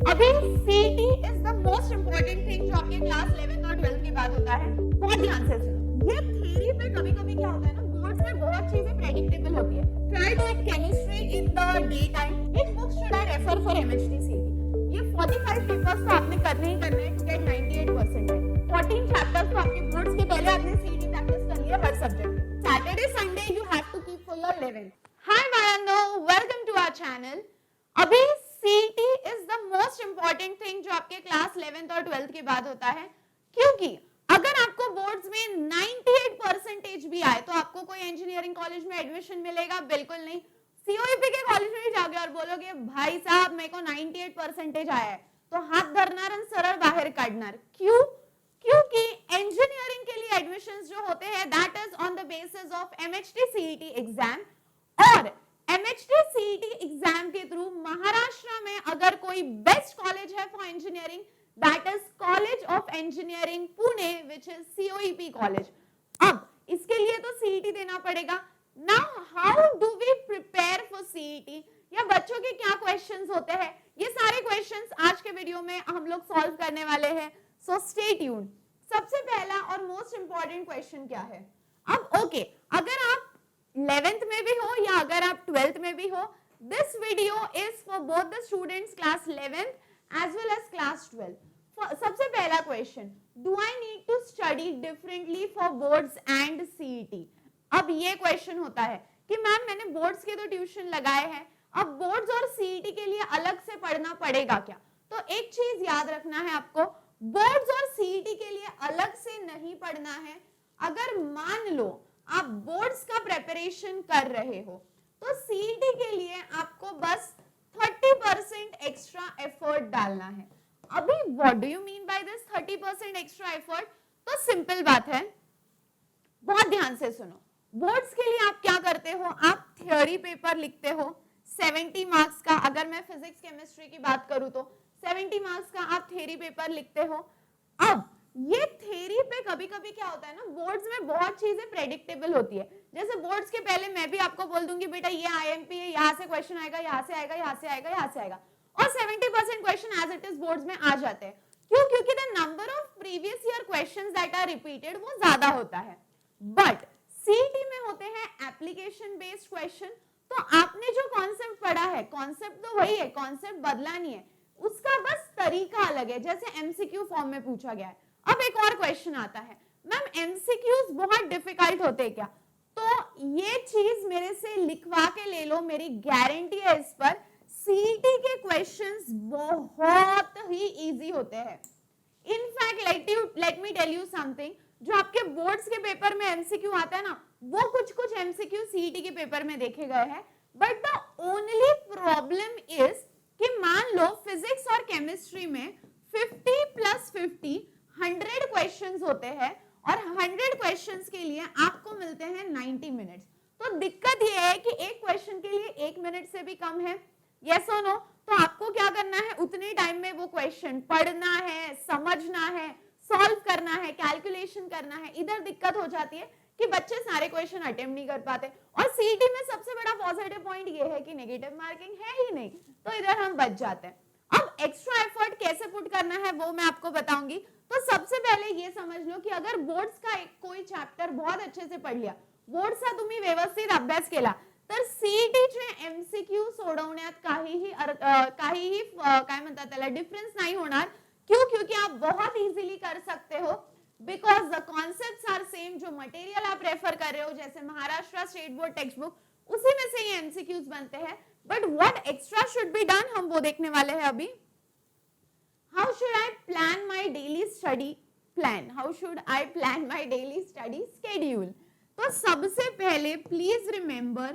अभी CET is the most important thing जो आपके क्लास 11th और 12th के बाद होता है। बहुत ध्यान से सुनो। ये थ्योरी पे कभी-कभी क्या होता है ना, बोर्ड्स में बहुत चीजें प्रेडिक्टेबल होती है। Try to it chemistry in the day time. Which book should I refer for MHT CET? ये 45 पेपर्स तो आपने करने ही करने हैं टू गेट 98%। 14 चैप्टर्स तो आपके बोर्ड्स के पहले आपने सीईटी प्रैक्टिस कर लिया हर subject. Saturday Sunday you have to keep for your 11th। Hi बायनो, वेलकम टू आवर चैनल। अभी CET is the most important thing जो आपके क्लास 11th और 12th के बाद होता है, क्योंकि अगर आपको बोर्ड्स में 98% भी आए तो आपको कोई इंजीनियरिंग कॉलेज में एडमिशन मिलेगा? बिल्कुल नहीं। सीओईपी के कॉलेज में भी जाओगे और बोलोगे भाई साहब मेरे को 98% आया है, तो हाथ धरना रन सरल बाहर काटना। क्यों? क्योंकि इंजीनियरिंग के लिए एडमिशंस जो होते हैं that is on the basis of MHT CET exam, और एमएचटी सीईटी एग्जाम के थ्रू महाराष्ट्र में अगर कोई बेस्ट कॉलेज है for engineering that is college of engineering Pune which is COEP college. अब इसके लिए तो सीईटी देना पड़ेगा। Now how do we prepare for CET, या बच्चों के क्या क्वेश्चंस होते हैं, ये सारे क्वेश्चंस आज के वीडियो में हम लोग सॉल्व करने वाले हैं, सो स्टे ट्यून्ड। सबसे पहला और मोस्ट इंपॉर्टेंट क्वेश्चन क्या है? अब ओके, अगर आप 11th में भी हो या अगर आप 12th में भी हो, this video is for both the students class 11th as well as class 12. सबसे पहला question, do I need to study differently for boards and CET? अब ये क्वेश्चन होता है कि मैम मैंने बोर्ड्स के तो ट्यूशन लगाए हैं, अब बोर्ड्स और सीईटी के लिए अलग से पढ़ना पड़ेगा क्या? तो एक चीज याद रखना है आपको, बोर्ड्स और सीईटी के लिए अलग से नहीं पढ़ना है। अगर मान लो आप बोर्ड्स का प्रेपरेशन कर रहे हो तो सीईटी के लिए आपको बस 30% एक्स्ट्रा एफर्ट डालना है। अभी what do you mean by this 30% extra effort? तो सिंपल बात है, बहुत ध्यान से सुनो। बोर्ड्स के लिए आप क्या करते हो, आप थ्योरी पेपर लिखते हो 70 मार्क्स का। अगर मैं फिजिक्स केमिस्ट्री की बात करूं तो 70 मार्क्स का आप थ्योरी पेपर लिखते हो। अब ये थ्योरी पे कभी-कभी क्या होता है ना, बोर्ड्स में बहुत चीजें प्रेडिक्टेबल होती है। जैसे बोर्ड्स के पहले मैं भी आपको बोल दूंगी बेटा ये आईएमपी है, यहाँ से क्वेश्चन आएगा, यहाँ से आएगा, यहाँ से आएगा, यहाँ से आएगा, और 70% question as it is boards में आ जाते हैं। क्यों? क्योंकि the number of previous year questions that are repeated वो ज्यादा होता है। बट सीईटी में होते हैं एप्लीकेशन बेस्ड क्वेश्चन, तो आपने जो कॉन्सेप्ट पढ़ा है, कॉन्सेप्ट तो वही है, कॉन्सेप्ट बदला नहीं है, उसका बस तरीका अलग है, जैसे एमसीक्यू फॉर्म में पूछा गया है। अब एक और क्वेश्चन आता है, मैम एमसीक्यूज बहुत डिफिकल्ट होते हैं क्या? तो ये चीज मेरे से लिखवा के ले लो, मेरी गारंटी है इस पर, सीईटी के क्वेश्चंस बहुत ही इजी होते हैं। In fact let me tell you something, जो आपके बोर्ड्स के पेपर में एमसीक्यू आता है ना, वो कुछ एमसीक्यू सीईटी के पेपर में देखे गए हैं। But the only problem is कि मान लो फिजिक्स और केमिस्ट्री में 50 + 50 100 क्वेश्चंस होते हैं, और 100 क्वेश्चंस के लिए आपको मिलते हैं 90 मिनट्स। तो दिक्कत यह है कि एक क्वेश्चन के लिए 1 मिनट से भी कम है, यस और नो? तो आपको क्या करना है, उतने टाइम में वो क्वेश्चन पढ़ना है, समझना है, सॉल्व करना है, कैलकुलेशन करना है। इधर दिक्कत हो जाती है कि बच्चे सारे क्वेश्चन अटेम्प्ट नहीं कर पाते, और सीईटी में सबसे बड़ा पॉजिटिव पॉइंट ये है कि नेगेटिव मार्किंग है ही नहीं, तो इधर हम बच जाते हैं। अब एक्स्ट्रा एफर्ट कैसे पुट करना है वो मैं आपको बताऊंगी। तो सबसे पहले ये समझ लो कि अगर बोर्ड्स का कोई चॅप्टर बहुत अच्छे से पढ़ लिया, बोर्ड्सचा तुम्ही व्यवस्थित अभ्यास केला, तर सीईटीचे एमसीक्यू सोडवण्यात काहीही काय म्हणतात त्याला डिफरन्स नाही होणार। क्यों? क्योंकि आप बहुत इजीली कर सकते हो, because the concepts are same. जो मटेरियल आप रेफर कर रहे हो, जैसे Maharashtra state board text book, उसी में से ये एमसीक्यूज बनते हैं। But what extra should be done, हम वो देखने वाले हैं अभी। How should I plan my daily study plan? How should I plan my daily study schedule? तो सबसे पहले please remember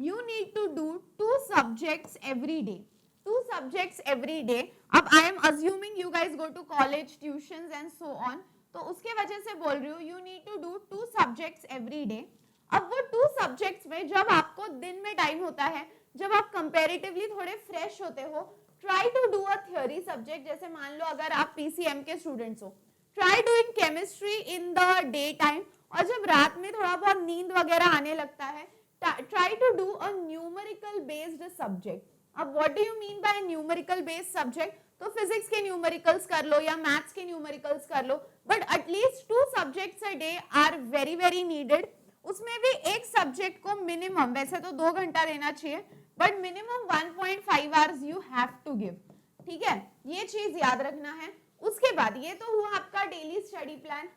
you need to do 2 subjects every day. 2 subjects every day. अब I am assuming you guys go to college, tuitions and so on. तो उसके वजह से बोल रही हूँ you need to do 2 subjects every day. अब वो 2 subjects में जब आपको दिन में टाइम होता है, जब आप कंपेरेटिवली थोड़े फ्रेश होते हो, try to do a theory subject. जैसे मान लो अगर आप पीसीएम के स्टूडेंट्स हो, try doing chemistry in the day time, और जब रात में थोड़ा बहुत नींद वगैरह आने लगता है, try to do a numerical based subject. अब what do you mean by numerical based subject, तो फिजिक्स के न्यूमेरिकल्स कर लो या मैथ्स के न्यूमेरिकल्स कर लो, but at least 2 subjects a day are very very needed. उसमें भी एक सब्जेक्ट को मिनिमम, वैसे तो 2 घंटा लेना चाहिए, but minimum 1.5 hours you have to give, ठीक है, ये चीज याद रखना है। उसके बाद ये तो हुआ आपका डेली स्टडी प्लान।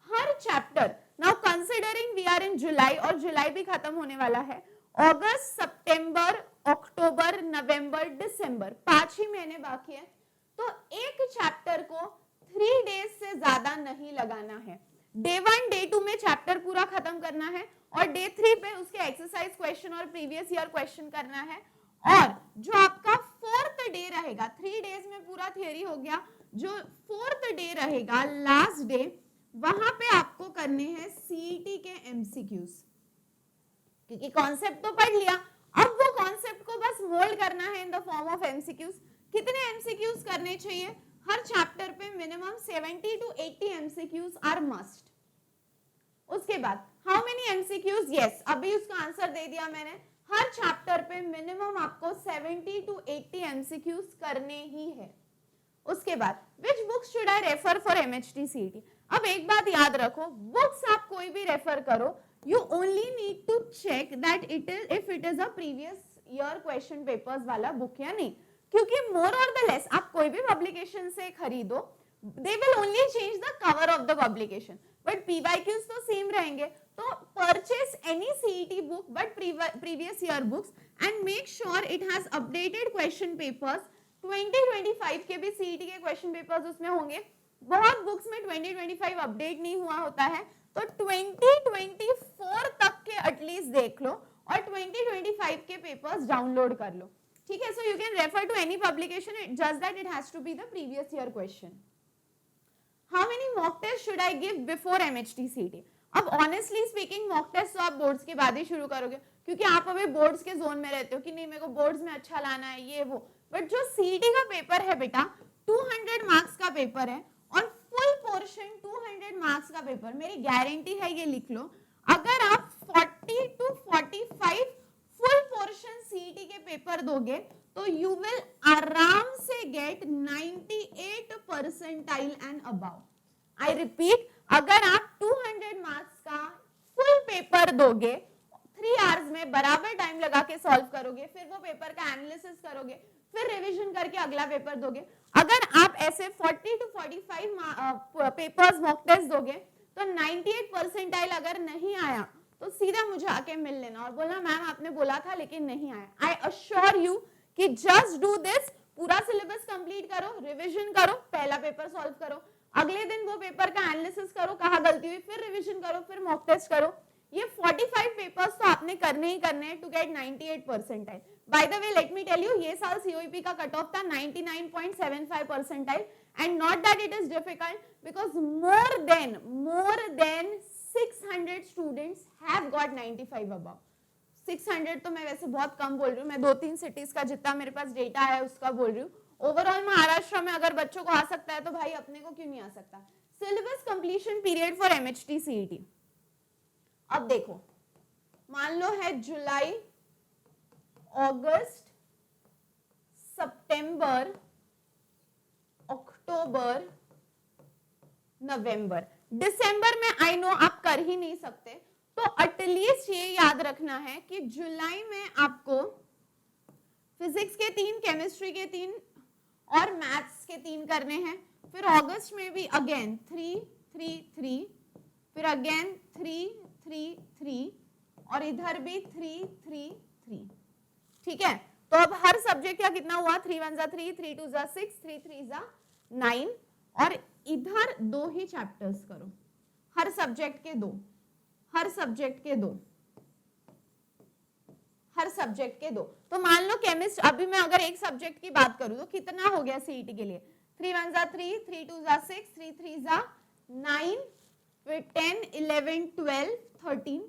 हर chapter, now considering we are in July, और जुलाई भी खत्म होने वाला है, अगस्त, सितंबर, अक्टूबर, नवंबर, दिसंबर, 5 ही महीने बाकी है, तो एक चैप्टर को 3 डेज से ज्यादा नहीं लगाना है। डे 1 डे 2 में चैप्टर पूरा खत्म करना है, और डे 3 पे उसके एक्सरसाइज क्वेश्चन और प्रीवियस ईयर क्वेश्चन करना है। और जो आपका 4th डे रहेगा, 3 डेज में पूरा थियरी हो गया, जो 4th डे रहेगा, लास्ट डे, वहां पे आपको करने हैं सीईटी के एमसीक्यूज, क्योंकि कॉन्सेप्ट तो पढ़ लिया, अब वो कॉन्सेप्ट को बस मोल्ड करना है in the form of MCQs. कितने एमसीक्यूज करने चाहिए? हर चैप्टर पे minimum 70 to 80 MCQs are must. उसके बाद हाउ मेनी एमसीक्यूज? यस, अभी उसका आंसर दे दिया मैंने, हर चैप्टर पे मिनिमम आपको 70 to 80 एमसीक्यूज करने ही है। उसके बाद विच books should I refer for MHT CET? अब एक बात याद रखो, बुक्स आप कोई भी रेफर करो, you only need to check that it is if it is a previous year question papers वाला बुक या नहीं, क्योंकि more or the less आप कोई भी पब्लिकेशन से खरीदो, they will only change the cover of the publication, but PYQs तो सेम रहेंगे। तो purchase any CET book but previous year books and make sure it has updated question papers। 2025 के भी CET के question papers उसमें होंगे, बहुत books में 2025 अपडेट नहीं हुआ होता है, तो 2024 तक के एटलीस्ट देख लो और 2025 के पेपर्स डाउनलोड कर लो, ठीक है। So you can refer to any publication, just that it has to be the previous year question. How many mock test should I give before MHT CET? अब ऑनेस्टली स्पीकिंग मॉक टेस्ट तो आप boards के बाद ही शुरू करोगे, क्योंकि आप अभी बोर्ड्स के जोन में रहते हो कि नहीं मेरे को बोर्ड्स में अच्छा लाना है ये वो, बट जो सीईटी का पेपर है बेटा 200 मार्क्स का पेपर है, और फुल पोर्शन 200 मार्क्स का पेपर, मेरी गारंटी है, ये लिख लो, अगर आप 40 to 45 फुल पोर्शन सीईटी के पेपर दोगे तो यू विल आराम से get 98 percentile and above. I repeat, अगर आप 200 मार्क्स का फुल पेपर दोगे, 3 आवर्स में बराबर टाइम लगा के सॉल्व करोगे, फिर वो पेपर का एनालिसिस करोगे, फिर रिवीजन करके अगला पेपर दोगे, अगर आप ऐसे 40 to 45 पेपर्स मॉक टेस्ट दोगे तो 98 परसेंटाइल अगर नहीं आया तो सीधा मुझे आके मिल लेना और बोलना मैम आपने बोला था लेकिन नहीं आया। आई अश्योर यू कि जस्ट डू दिस, पूरा सिलेबस कंप्लीट करो, रिवीजन करो, पहला पेपर सॉल्व करो, अगले दिन वो पेपर का एनालिसिस करो, कहाँ गलती हुई, फिर रिवीजन करो, फिर मॉक टेस्ट करो। ये 45 पेपर्स तो आपने करने ही करने हैं to get 98 percentile. By the way let me tell you, ये साल सीओईपी का कट ऑफ था 99.75 percentile, and not that it is difficult because more than 600 students have got 95 above. 600 तो मैं वैसे बहुत कम बोल रही हूँ, मैं 2-3 सिटीज का जितना मेरे पास डेटा है उसका बोल रही हूँ। ओवरऑल महाराष्ट्र में अगर बच्चों को आ सकता है तो भाई अपने को क्यों नहीं आ सकता। Syllabus completion period for MHT CET, अब देखो मान लो है जुलाई, अगस्त, सितंबर, अक्टूबर, नवंबर, दिसंबर में आई नो आप कर ही नहीं सकते, तो एटलीस्ट ये याद रखना है कि जुलाई में आपको फिजिक्स के 3, केमिस्ट्री के 3 और मैथ्स के 3 करने हैं, फिर अगस्त में भी अगेन 3, 3, 3, फिर अगेन 3, 3, 3 और इधर भी 3, 3, 3, ठीक है। तो अब हर सब्जेक्ट का कितना हुआ, 3 1 जा 3, 3 2 जा 6, 3 3 जा 9, और इधर 2 ही चैप्टर्स करो, हर सब्जेक्ट के 2, हर सब्जेक्ट के 2, हर सब्जेक्ट के 2। तो मान लो केमिस्ट, अभी मैं अगर एक सब्जेक्ट की बात करूं तो कितना हो गया सीईटी के लिए, 3 1 जा 3, 3 2 जा 6, 3 3 जा 9, फिर 10 11 12 13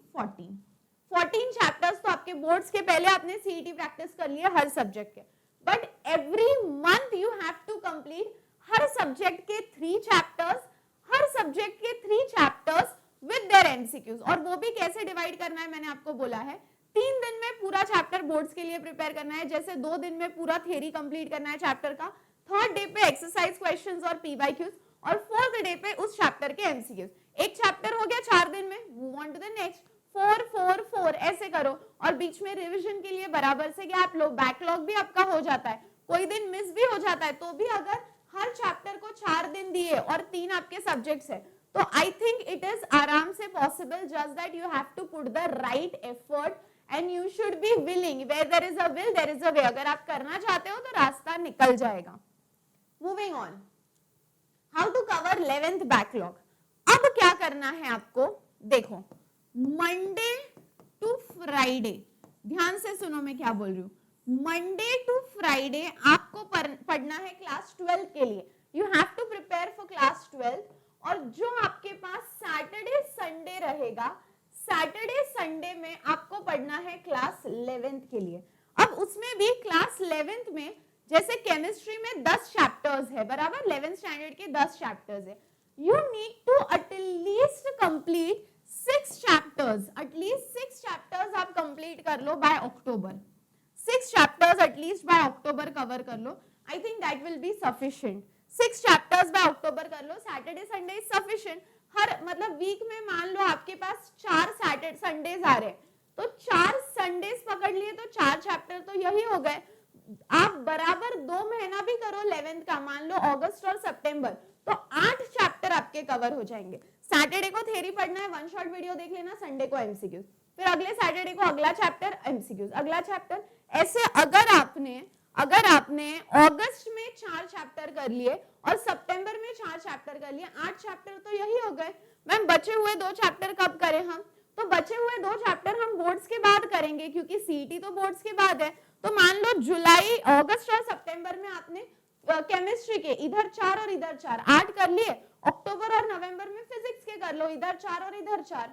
14 चैप्टर्स तो आपके बोर्ड्स के पहले आपने सीईटी प्रैक्टिस कर लिया हर सब्जेक्ट के, but every month you have to complete हर सब्जेक्ट के 3 चैप्टर्स, हर सब्जेक्ट के 3 चैप्टर्स विद देयर एमसीक्यूज। और वो भी कैसे डिवाइड करना है मैंने आपको बोला है, 3 दिन में पूरा चैप्टर बोर्ड्स के लिए प्रिपेयर करना है, जैसे 2 दिन में पूरा थ्योरी कंप्लीट करना है चैप्टर का, थर्ड डे पे एक्सरसाइज क्वेश्चंस और पीवाईक्यूज, और फोर्थ डे पे उस चैप्टर के एमसीक्यूज। एक चैप्टर हो गया 4 दिन में, move on to the next, 4 4 4 ऐसे करो, और बीच में रिवीजन के लिए बराबर से गैप लो। बैकलॉग भी आपका हो जाता है, कोई दिन मिस भी हो जाता है, तो भी अगर हर चैप्टर को 4 दिन दिए और 3 आपके सब्जेक्ट्स है, तो आई थिंक इट इज आराम से possible, just that you have to put the right effort and you should be willing. Where there is a will there is a way. अगर आप करना चाहते हो तो रास्ता निकल जाएगा। Moving on, how to cover 11th backlog. अब क्या करना है आपको, देखो, मंडे टू फ्राइडे, ध्यान से सुनो मैं क्या बोल रही हूँ। मंडे टू फ्राइडे आपको पढ़ना है क्लास 12 के लिए। You have to prepare for class 12, और जो आपके पास सैटरडे संडे रहेगा, सैटरडे संडे में आपको पढ़ना है क्लास 11th के लिए। अब उसमें भी क्लास 11th में जैसे केमिस्ट्री में 10 चैप्टर्स है, बराबर, 11th स्टैंडर्ड के 10 चैप्टर्स है। You need to at least complete 6 chapters, at least 6 chapters आप कंप्लीट कर लो by October. 6 chapters at least by October cover कर लो। I think that will be sufficient. 6 chapters by October कर लो, सैटरडे संडे इज सफिशिएंट। हर मतलब वीक में मान लो आपके पास 4 सैटरडे संडेज आ रहे हैं, तो 4 संडेज पकड़ लिए तो 4 चैप्टर तो यही हो गए। आप बराबर 2 महीना भी करो 11th का, मान लो अगस्त और सितंबर, तो 8 चैप्टर आपके कवर हो जाएंगे। सैटरडे को थ्योरी पढ़ना है, 1 शॉट वीडियो देख लेना, संडे को एमसीक्यूज, फिर अगले सैटरडे को अगला चैप्टर, एमसीक्यूज, अगला चैप्टर। ऐसे अगर आपने अगस्त में 4 चैप्टर कर लिए और सितंबर में 4 चैप्टर कर लिए, 8 चैप्टर तो यही हो गए। मैम बचे हुए 2 चैप्टर कब करें हम, तो बचे हुए 2 चैप्टर हम बोर्ड्स के बाद करेंगे, क्योंकि सीईटी तो बोर्ड्स के बाद है। तो मान लो जुलाई, अगस्त और सितंबर में आपने केमिस्ट्री के इधर 4 और इधर 4, 8 कर लिए। अक्टूबर और नवंबर में फिजिक्स के कर लो, इधर 4 और इधर 4,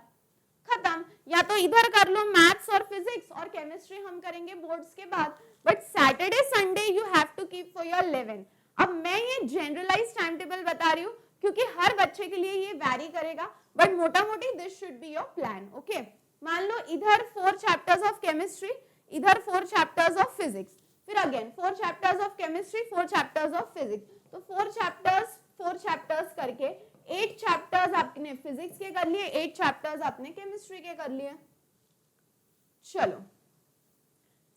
खत्म। या तो इधर कर लो मैथ्स और फिजिक्स, और केमिस्ट्री हम करेंगे बोर्ड्स के बाद। But Saturday Sunday you have to keep for your 11। अब मैं ये जनरलाइज टाइम टेबल बता रही हूँ, क्योंकि हर बच्चे के लिए ये वैरी करेगा, बट मोटा मोटी this should be your plan. Okay, मान लो इधर 4 चैप्टर्स ऑफ केमिस्ट्री, इधर 4 चैप्टर्स ऑफ फिजिक्स, फिर again 4 chapters of chemistry, 4 chapters of physics, तो 4 चैप्टर्स करके 8 चैप्टर्स आपने फिजिक्स के कर लिए, 8 चैप्टर्स आपने केमिस्ट्री के कर लिए। चलो,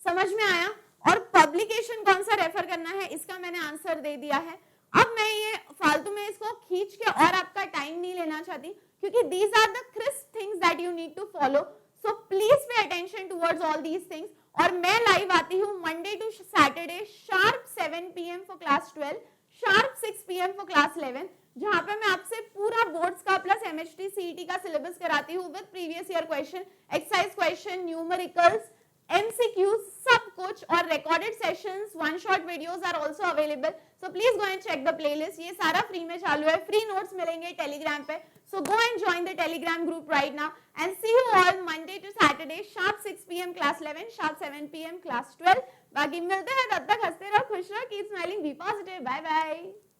समझ में आया। और पब्लिकेशन कौन सा रेफर करना है इसका मैंने आंसर दे दिया है। अब मैं ये फालतू में इसको खींच के और आपका टाइम नहीं लेना चाहती, क्योंकि these are the crisp things that you need to follow, so please pay attention towards all these things. और मैं लाइव आती हूँ Monday to Saturday sharp 7 PM for class 12, sharp 6 PM for class 11, जहां पे मैं आपसे पूरा बोर्ड्स का प्लस एमएचटी सीईटी का सिलेबस कराती हूँ with previous year question, exercise question, numericals, MCQs, सब कुछ, और recorded sessions, one shot videos are also available. So please go and check the playlist. ये सारा फ्री में चालू है, फ्री नोट्स मिलेंगे टेलीग्राम पे। So go and join the Telegram group right now and see you all Monday to Saturday sharp 6 PM class 11, sharp 7 PM class 12. बाकी मिलते हैं, तब तक हंसते रहो, खुश रहो, keep smiling, be positive, bye bye.